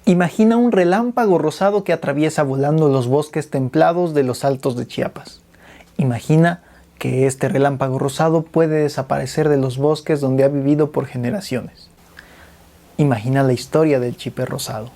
Imagina un relámpago rosado que atraviesa volando los bosques templados de los Altos de Chiapas. Imagina que este relámpago rosado puede desaparecer de los bosques donde ha vivido por generaciones. Imagina la historia del chipe rosado.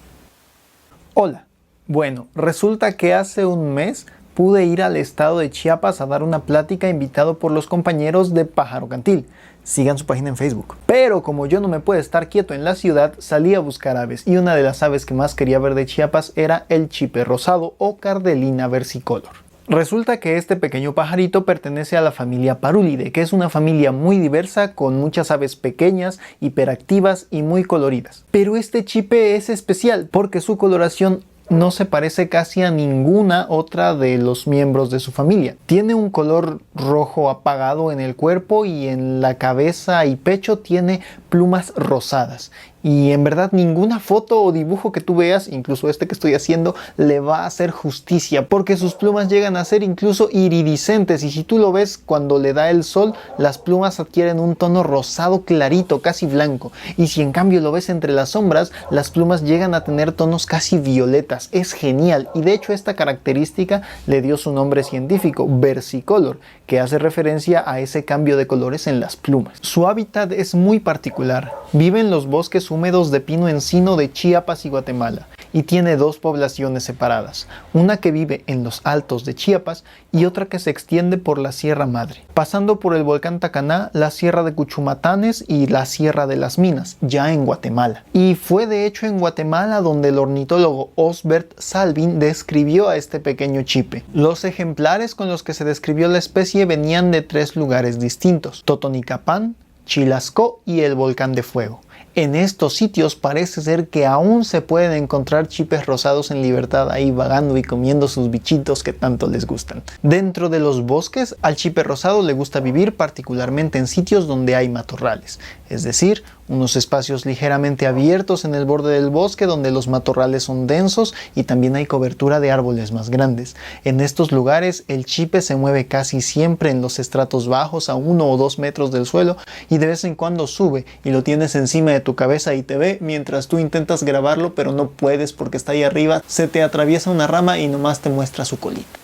Hola, bueno, resulta que hace un mes pude ir al estado de Chiapas a dar una plática invitado por los compañeros de Pájaro Cantil. Sigan su página en Facebook. Pero como yo no me puedo estar quieto en la ciudad, salí a buscar aves y una de las aves que más quería ver de Chiapas era el chipe rosado o Cardelina versicolor. Resulta que este pequeño pajarito pertenece a la familia Parulidae, que es una familia muy diversa con muchas aves pequeñas, hiperactivas y muy coloridas. Pero este chipe es especial porque su coloración no se parece casi a ninguna otra de los miembros de su familia. Tiene un color rojo apagado en el cuerpo y en la cabeza y pecho tiene plumas rosadas. Y en verdad ninguna foto o dibujo que tú veas, incluso este que estoy haciendo, le va a hacer justicia porque sus plumas llegan a ser incluso iridiscentes y si tú lo ves cuando le da el sol, las plumas adquieren un tono rosado clarito, casi blanco. Y si en cambio lo ves entre las sombras, las plumas llegan a tener tonos casi violetas. Es genial y de hecho esta característica le dio su nombre científico, versicolor, que hace referencia a ese cambio de colores en las plumas. Su hábitat es muy particular. Vive en los bosques húmedos de pino encino de Chiapas y Guatemala y tiene dos poblaciones separadas, una que vive en los altos de Chiapas y otra que se extiende por la Sierra Madre, pasando por el volcán Tacaná, la Sierra de Cuchumatanes y la Sierra de las Minas, ya en Guatemala. Y fue de hecho en Guatemala donde el ornitólogo Osbert Salvin describió a este pequeño chipe. Los ejemplares con los que se describió la especie venían de 3 lugares distintos: Totonicapán, Chilascó y el Volcán de Fuego. En estos sitios parece ser que aún se pueden encontrar chipes rosados en libertad ahí vagando y comiendo sus bichitos que tanto les gustan. Dentro de los bosques, al chipe rosado le gusta vivir particularmente en sitios donde hay matorrales, es decir, unos espacios ligeramente abiertos en el borde del bosque donde los matorrales son densos y también hay cobertura de árboles más grandes. En estos lugares el chipe se mueve casi siempre en los estratos bajos a 1 o 2 metros del suelo y de vez en cuando sube y lo tienes encima de tu cabeza y te ve mientras tú intentas grabarlo pero no puedes porque está ahí arriba, se te atraviesa una rama y nomás te muestra su colita.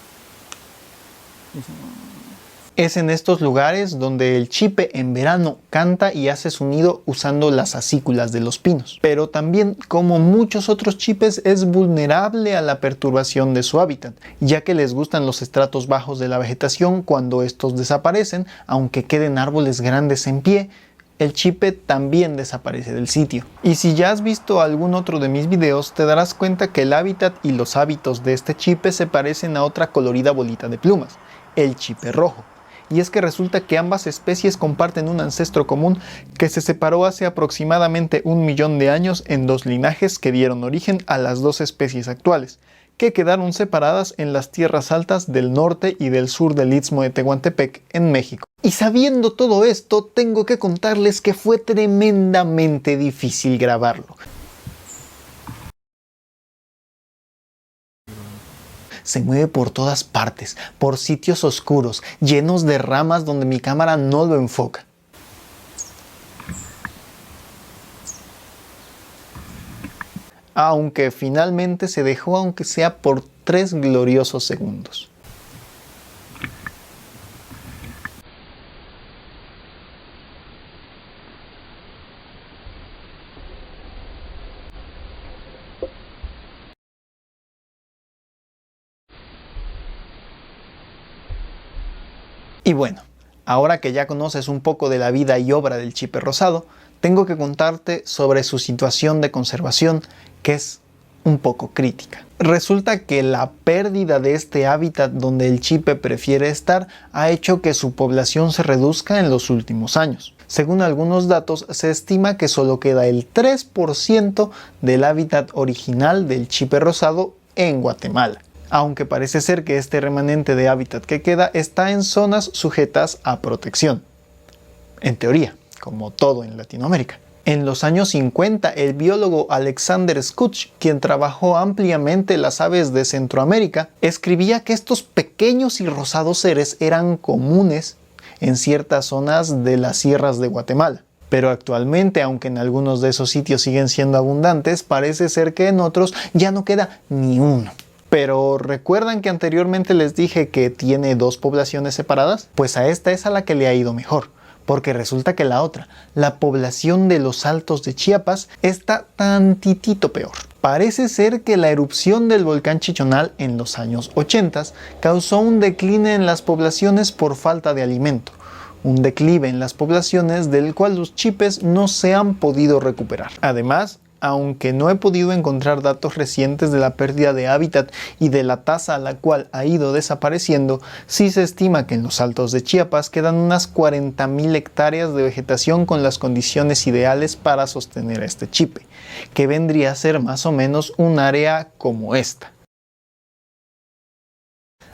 Es en estos lugares donde el chipe en verano canta y hace su nido usando las acículas de los pinos. Pero también, como muchos otros chipes, es vulnerable a la perturbación de su hábitat, ya que les gustan los estratos bajos de la vegetación. Cuando estos desaparecen, aunque queden árboles grandes en pie, el chipe también desaparece del sitio. Y si ya has visto algún otro de mis videos, te darás cuenta que el hábitat y los hábitos de este chipe se parecen a otra colorida bolita de plumas, el chipe rojo. Y es que resulta que ambas especies comparten un ancestro común que se separó hace aproximadamente 1 millón de años en 2 linajes que dieron origen a las 2 especies actuales, que quedaron separadas en las tierras altas del norte y del sur del Istmo de Tehuantepec, en México. Y sabiendo todo esto, tengo que contarles que fue tremendamente difícil grabarlo. Se mueve por todas partes, por sitios oscuros, llenos de ramas donde mi cámara no lo enfoca. Aunque finalmente se dejó, aunque sea por 3 gloriosos segundos. Y bueno, ahora que ya conoces un poco de la vida y obra del chipe rosado, tengo que contarte sobre su situación de conservación, que es un poco crítica. Resulta que la pérdida de este hábitat donde el chipe prefiere estar ha hecho que su población se reduzca en los últimos años. Según algunos datos, se estima que solo queda el 3% del hábitat original del chipe rosado en Guatemala. Aunque parece ser que este remanente de hábitat que queda está en zonas sujetas a protección. En teoría, como todo en Latinoamérica. En los años 50, el biólogo Alexander Skutch, quien trabajó ampliamente las aves de Centroamérica, escribía que estos pequeños y rosados seres eran comunes en ciertas zonas de las sierras de Guatemala. Pero actualmente, aunque en algunos de esos sitios siguen siendo abundantes, parece ser que en otros ya no queda ni uno. Pero ¿recuerdan que anteriormente les dije que tiene dos poblaciones separadas? Pues a esta es a la que le ha ido mejor, porque resulta que la otra, la población de los Altos de Chiapas, está tantitito peor. Parece ser que la erupción del volcán Chichonal en los años 80 causó un decline en las poblaciones por falta de alimento. Un declive en las poblaciones del cual los chipes no se han podido recuperar. Además, aunque no he podido encontrar datos recientes de la pérdida de hábitat y de la tasa a la cual ha ido desapareciendo, sí se estima que en los Altos de Chiapas quedan unas 40.000 hectáreas de vegetación con las condiciones ideales para sostener a este chipe, que vendría a ser más o menos un área como esta.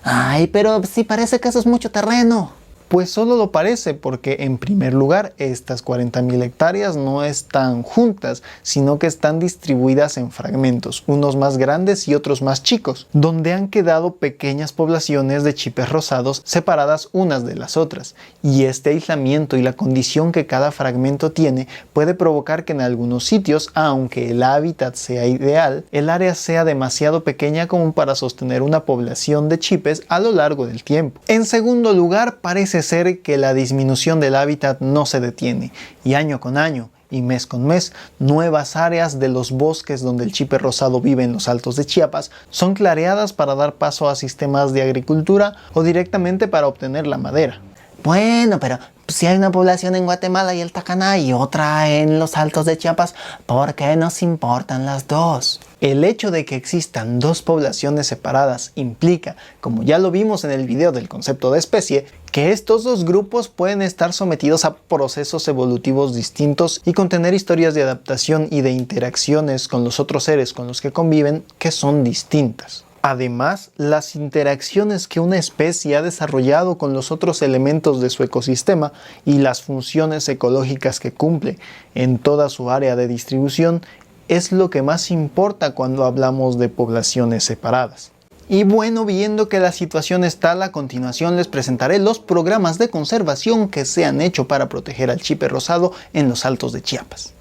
Ay, pero sí parece que eso es mucho terreno. Pues solo lo parece porque, en primer lugar, estas 40.000 hectáreas no están juntas, sino que están distribuidas en fragmentos, unos más grandes y otros más chicos, donde han quedado pequeñas poblaciones de chipes rosados separadas unas de las otras. Y este aislamiento y la condición que cada fragmento tiene puede provocar que en algunos sitios, aunque el hábitat sea ideal, el área sea demasiado pequeña como para sostener una población de chipes a lo largo del tiempo. En segundo lugar, parece ser que la disminución del hábitat no se detiene y año con año y mes con mes, nuevas áreas de los bosques donde el chipe rosado vive en los Altos de Chiapas son clareadas para dar paso a sistemas de agricultura o directamente para obtener la madera. Bueno, pero si hay una población en Guatemala y el Tacaná y otra en los Altos de Chiapas, ¿por qué nos importan las dos? El hecho de que existan dos poblaciones separadas implica, como ya lo vimos en el video del concepto de especie, que estos dos grupos pueden estar sometidos a procesos evolutivos distintos y contener historias de adaptación y de interacciones con los otros seres con los que conviven que son distintas. Además, las interacciones que una especie ha desarrollado con los otros elementos de su ecosistema y las funciones ecológicas que cumple en toda su área de distribución es lo que más importa cuando hablamos de poblaciones separadas. Y bueno, viendo que la situación es tal, a continuación les presentaré los programas de conservación que se han hecho para proteger al chipe rosado en los Altos de Chiapas.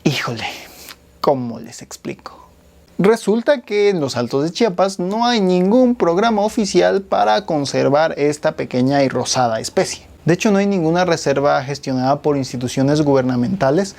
Híjole, ¿cómo les explico? Resulta que en los Altos de Chiapas no hay ningún programa oficial para conservar esta pequeña y rosada especie. De hecho, no hay ninguna reserva gestionada por instituciones gubernamentales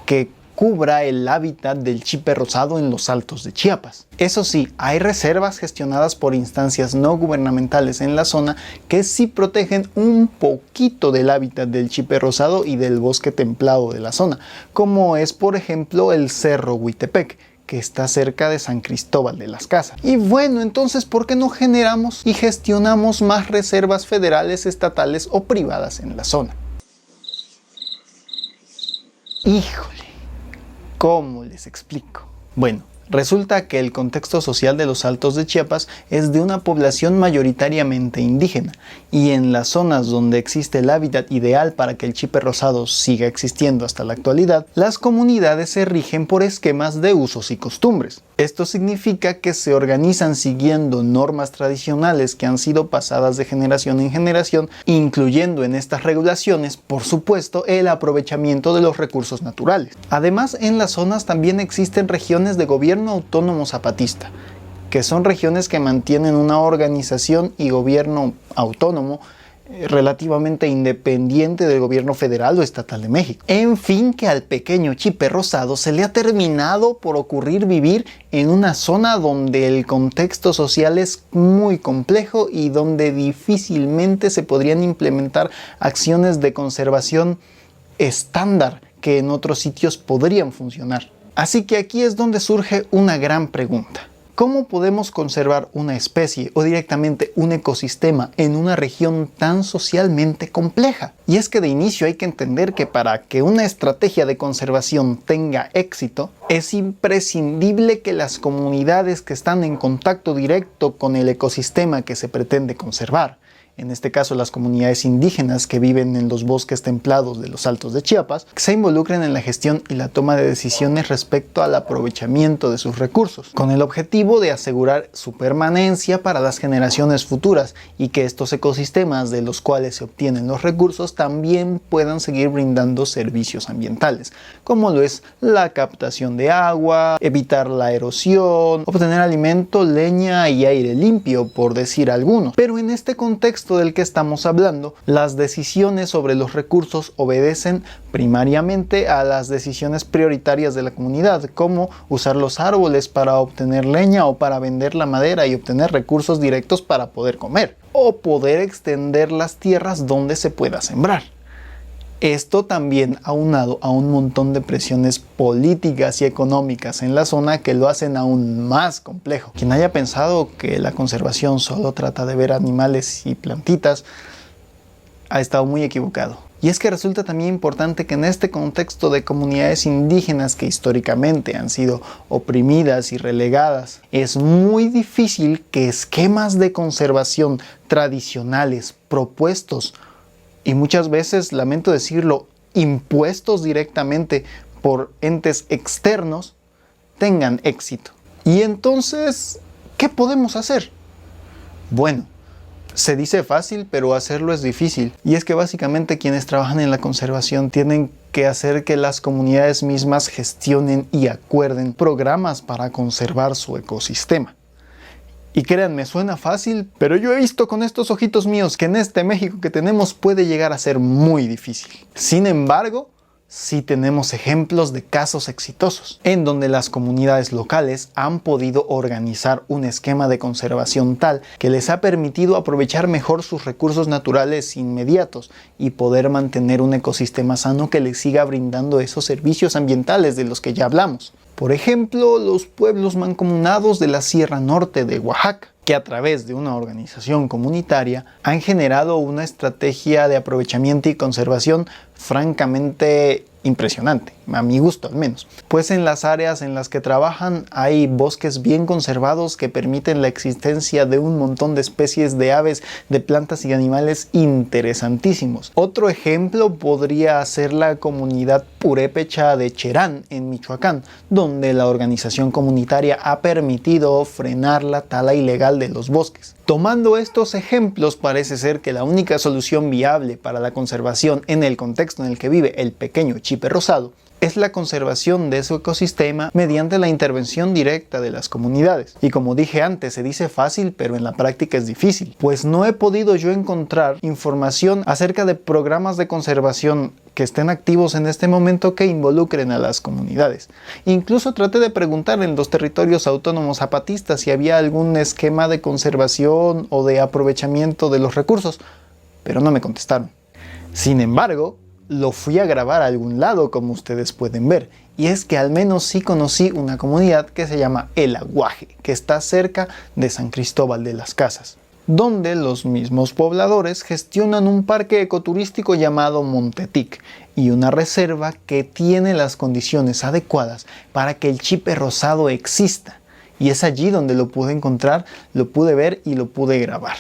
que cubra el hábitat del chipe rosado en los Altos de Chiapas. Eso sí, hay reservas gestionadas por instancias no gubernamentales en la zona que sí protegen un poquito del hábitat del chipe rosado y del bosque templado de la zona, como es por ejemplo el Cerro Huitepec, que está cerca de San Cristóbal de las Casas. Y bueno, entonces, ¿por qué no generamos y gestionamos más reservas federales, estatales o privadas en la zona? Híjole, ¿cómo les explico? Bueno, resulta que el contexto social de los Altos de Chiapas es de una población mayoritariamente indígena, y en las zonas donde existe el hábitat ideal para que el chipe rosado siga existiendo hasta la actualidad, las comunidades se rigen por esquemas de usos y costumbres. Esto significa que se organizan siguiendo normas tradicionales que han sido pasadas de generación en generación, incluyendo en estas regulaciones, por supuesto, el aprovechamiento de los recursos naturales. Además, en las zonas también existen regiones de gobierno autónomo zapatista, que son regiones que mantienen una organización y gobierno autónomo relativamente independiente del gobierno federal o estatal de México. En fin, que al pequeño chipe rosado se le ha terminado por ocurrir vivir en una zona donde el contexto social es muy complejo y donde difícilmente se podrían implementar acciones de conservación estándar que en otros sitios podrían funcionar. Así que aquí es donde surge una gran pregunta. ¿Cómo podemos conservar una especie o directamente un ecosistema en una región tan socialmente compleja? Y es que de inicio hay que entender que para que una estrategia de conservación tenga éxito, es imprescindible que las comunidades que están en contacto directo con el ecosistema que se pretende conservar, en este caso las comunidades indígenas que viven en los bosques templados de los Altos de Chiapas, se involucren en la gestión y la toma de decisiones respecto al aprovechamiento de sus recursos, con el objetivo de asegurar su permanencia para las generaciones futuras y que estos ecosistemas de los cuales se obtienen los recursos también puedan seguir brindando servicios ambientales, como lo es la captación de agua, evitar la erosión, obtener alimento, leña y aire limpio, por decir algunos. Pero en este contexto del que estamos hablando, las decisiones sobre los recursos obedecen primariamente a las decisiones prioritarias de la comunidad, como usar los árboles para obtener leña o para vender la madera y obtener recursos directos para poder comer, o poder extender las tierras donde se pueda sembrar. Esto también aunado a un montón de presiones políticas y económicas en la zona que lo hacen aún más complejo. Quien haya pensado que la conservación solo trata de ver animales y plantitas, ha estado muy equivocado. Y es que resulta también importante que en este contexto de comunidades indígenas que históricamente han sido oprimidas y relegadas, es muy difícil que esquemas de conservación tradicionales propuestos y muchas veces, lamento decirlo, impuestos directamente por entes externos, tengan éxito. Y entonces, ¿qué podemos hacer? Bueno, se dice fácil, pero hacerlo es difícil. Y es que básicamente quienes trabajan en la conservación tienen que hacer que las comunidades mismas gestionen y acuerden programas para conservar su ecosistema. Y créanme, suena fácil, pero yo he visto con estos ojitos míos que en este México que tenemos puede llegar a ser muy difícil. Sin embargo, sí tenemos ejemplos de casos exitosos, en donde las comunidades locales han podido organizar un esquema de conservación tal que les ha permitido aprovechar mejor sus recursos naturales inmediatos y poder mantener un ecosistema sano que les siga brindando esos servicios ambientales de los que ya hablamos. Por ejemplo, los pueblos mancomunados de la Sierra Norte de Oaxaca, que a través de una organización comunitaria han generado una estrategia de aprovechamiento y conservación francamente impresionante, a mi gusto al menos, pues en las áreas en las que trabajan hay bosques bien conservados que permiten la existencia de un montón de especies de aves, de plantas y animales interesantísimos. Otro ejemplo podría ser la comunidad purépecha de Cherán en Michoacán, donde la organización comunitaria ha permitido frenar la tala ilegal de los bosques. Tomando estos ejemplos, parece ser que la única solución viable para la conservación en el contexto en el que vive el pequeño chipe rosado es la conservación de su ecosistema mediante la intervención directa de las comunidades. Y como dije antes, se dice fácil, pero en la práctica es difícil, pues no he podido yo encontrar información acerca de programas de conservación que estén activos en este momento que involucren a las comunidades. Incluso traté de preguntar en los territorios autónomos zapatistas si había algún esquema de conservación o de aprovechamiento de los recursos, pero no me contestaron. Sin embargo, lo fui a grabar a algún lado, como ustedes pueden ver, y es que al menos sí conocí una comunidad que se llama El Aguaje, que está cerca de San Cristóbal de las Casas, donde los mismos pobladores gestionan un parque ecoturístico llamado Montetic y una reserva que tiene las condiciones adecuadas para que el chipe rosado exista. Y es allí donde lo pude encontrar, lo pude ver y lo pude grabar.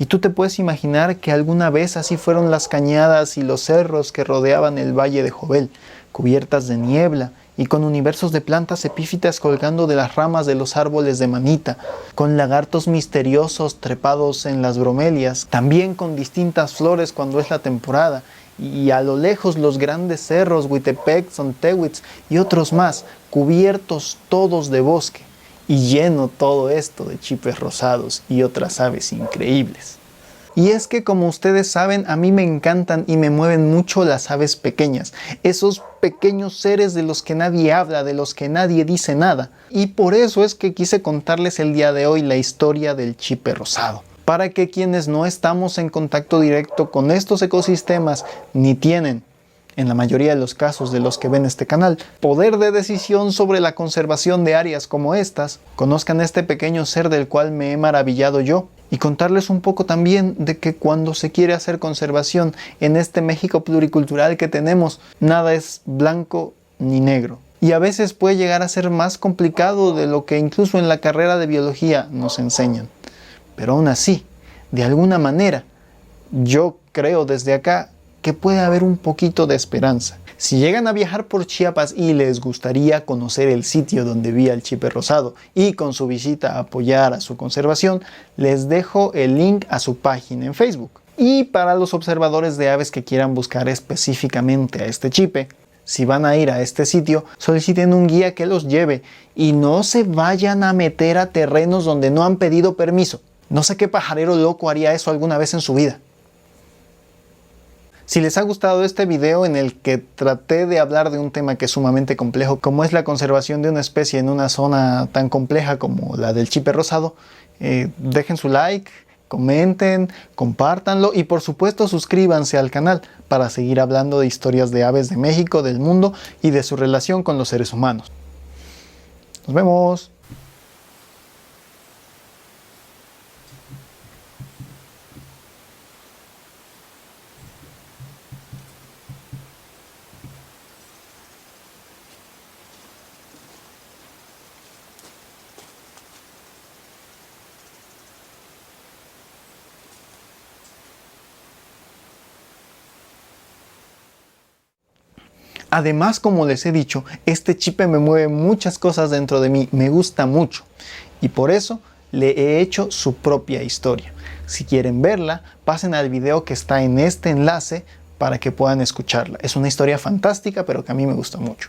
Y tú te puedes imaginar que alguna vez así fueron las cañadas y los cerros que rodeaban el valle de Jovel, cubiertas de niebla y con universos de plantas epífitas colgando de las ramas de los árboles de manita, con lagartos misteriosos trepados en las bromelias, también con distintas flores cuando es la temporada, y a lo lejos los grandes cerros Huitepec, Sontehuitz y otros más, cubiertos todos de bosque. Y lleno todo esto de chipes rosados y otras aves increíbles. Y es que, como ustedes saben, a mí me encantan y me mueven mucho las aves pequeñas, esos pequeños seres de los que nadie habla, de los que nadie dice nada. Y por eso es que quise contarles el día de hoy la historia del chipe rosado, para que quienes no estamos en contacto directo con estos ecosistemas, ni tienen, en la mayoría de los casos de los que ven este canal, poder de decisión sobre la conservación de áreas como estas, conozcan este pequeño ser del cual me he maravillado yo, y contarles un poco también de que cuando se quiere hacer conservación en este México pluricultural que tenemos, nada es blanco ni negro. Y a veces puede llegar a ser más complicado de lo que incluso en la carrera de biología nos enseñan. Pero aún así, de alguna manera, yo creo desde acá que puede haber un poquito de esperanza. Si llegan a viajar por Chiapas y les gustaría conocer el sitio donde vi al chipe rosado y con su visita apoyar a su conservación, les dejo el link a su página en Facebook. Y para los observadores de aves que quieran buscar específicamente a este chipe, si van a ir a este sitio, soliciten un guía que los lleve y no se vayan a meter a terrenos donde no han pedido permiso. No sé qué pajarero loco haría eso alguna vez en su vida. Si les ha gustado este video en el que traté de hablar de un tema que es sumamente complejo, como es la conservación de una especie en una zona tan compleja como la del chipe rosado, dejen su like, comenten, compártanlo y por supuesto suscríbanse al canal para seguir hablando de historias de aves de México, del mundo y de su relación con los seres humanos. Nos vemos. Además, como les he dicho, este chipe me mueve muchas cosas dentro de mí, me gusta mucho y por eso le he hecho su propia historia. Si quieren verla, pasen al video que está en este enlace para que puedan escucharla. Es una historia fantástica, pero que a mí me gusta mucho.